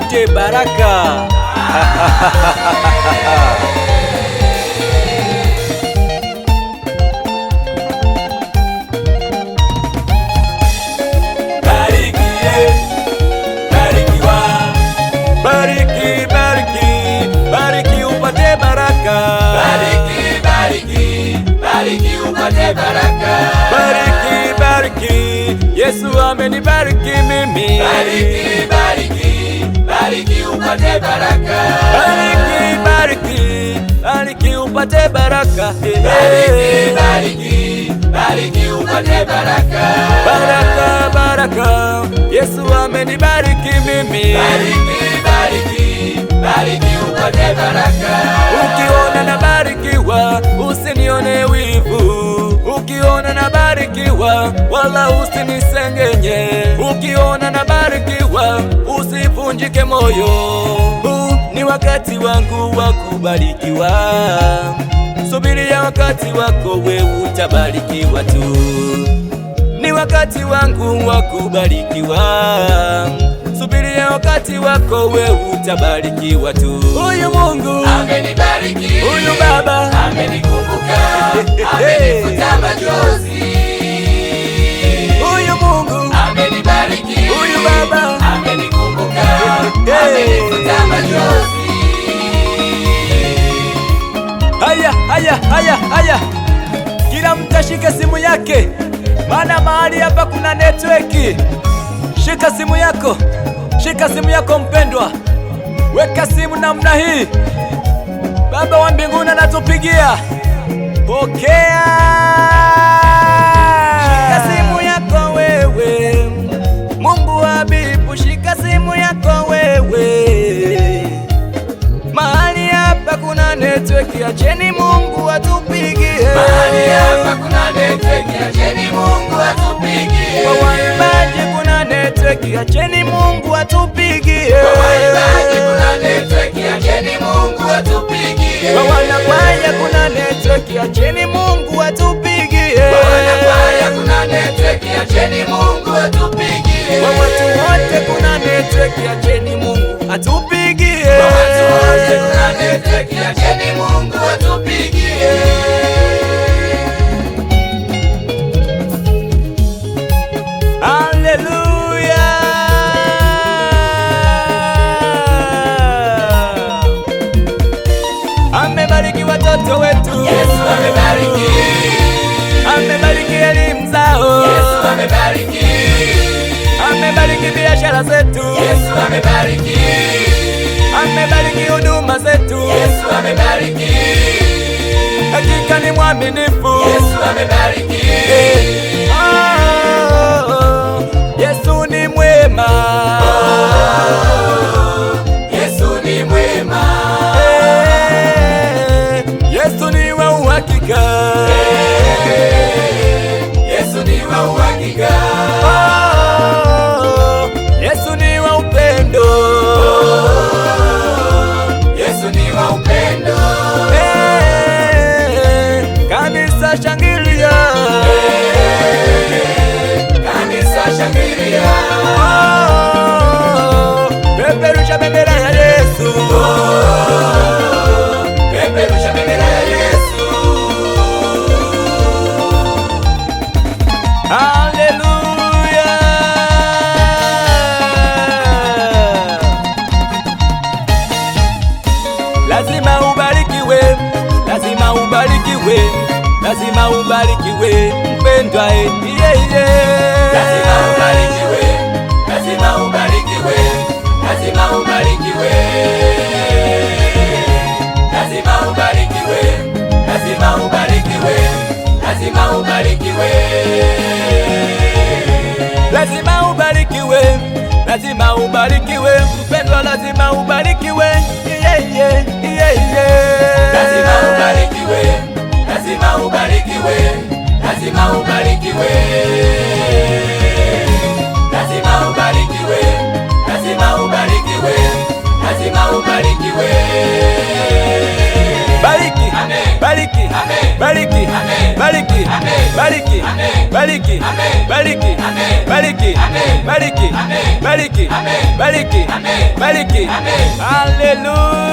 upate baraka. Bariki upate baraka. Bariki upate baraka. Bariki, Yesu amenibariki mimi. Bariki upate baraka. Bariki upate baraka. Bariki upate baraka. Baraka, Yesu amenibariki mimi. Bariki upate baraka. Ukiona nabarikiwa usinione wivu. Ukiona nabarikiwa wala usinisengenye. Ukiona nabarikiwa usivunjike moyo. Huu ni wakati wangu wa kubarikiwa. Subiria wakati wako, we utabarikiwa tu. Ni wakati wangu wa kubarikiwa. Subiria wakati wako, we utabarikiwa tu. Huyu Mungu amenibariki, huyu Baba amenikumbuka, amenifuta machozi. Huyu Mungu amenibariki, huyu Baba amenikumbuka, amenifuta machozi. Haya, kila mtashika simu yake, maana mahali hapa kuna network. Shika simu yako mpendwa, weka simu namna hii. Baba wa mbinguni anatupigia, pokea. Shika simu yako wewe, Mungu habibu, shika simu yako wewe. Mahali hapa kuna network, acheni Mungu atupigie. Mahali hapa kuna network, acheni Mungu atupigie. Kwa waimbaji kuna network, acheni Mungu atupigie. Kwa waimbaji kuna network, acheni Mungu atupigie. Kwa wanakwaya kuna network, acheni Mungu atupigie. Kwa wanakwaya kuna network, acheni Mungu atupigie. Kwa watu wote kuna network, acheni Mungu atupigie. Kwa watu wote kuna network, acheni Mungu atupigie. Haleluya. Amebariki watoto wetu. Yesu amebariki. Amebariki elimu zao. Yesu amebariki. Amebariki biashara zetu. Yesu amebariki. Amebariki huduma zetu. Yesu amebariki. Hakika ni mwaminifu. Yesu amebariki. Yesu ni mwema. Yesu ni mwema. Yesu ni wa uhakika. Yesu ni wa uhakika. Yesu ni wa upendo. Yesu ni wa upendo. Kanisa shangilia. Kanisa shangilia. Peperusha bendera ya Yesu. Peperusha bendera ya Yesu. Haleluya. Lazima ubarikiwe, lazima ubarikiwe, lazima ubarikiwe mpendwa, Lazima ubarikiwe, lazima ubarikiwe, lazima ubarikiwe. Lazima ubarikiwe, lazima ubarikiwe, lazima ubarikiwe. Lazima ubarikiwe, lazima ubarikiwe mpendwa, lazima ubarikiwe. Lazima ubarikiwe, lazima ubarikiwe, lazima ubarikiwe. Lazima ubarikiwe, lazima ubarikiwe, lazima ubarikiwe. Bariki, Amen. bariki, Amen. bariki, Amen. bariki, Amen. bariki, bariki, bariki, bariki, bariki, bariki, bariki, bariki. Hallelujah.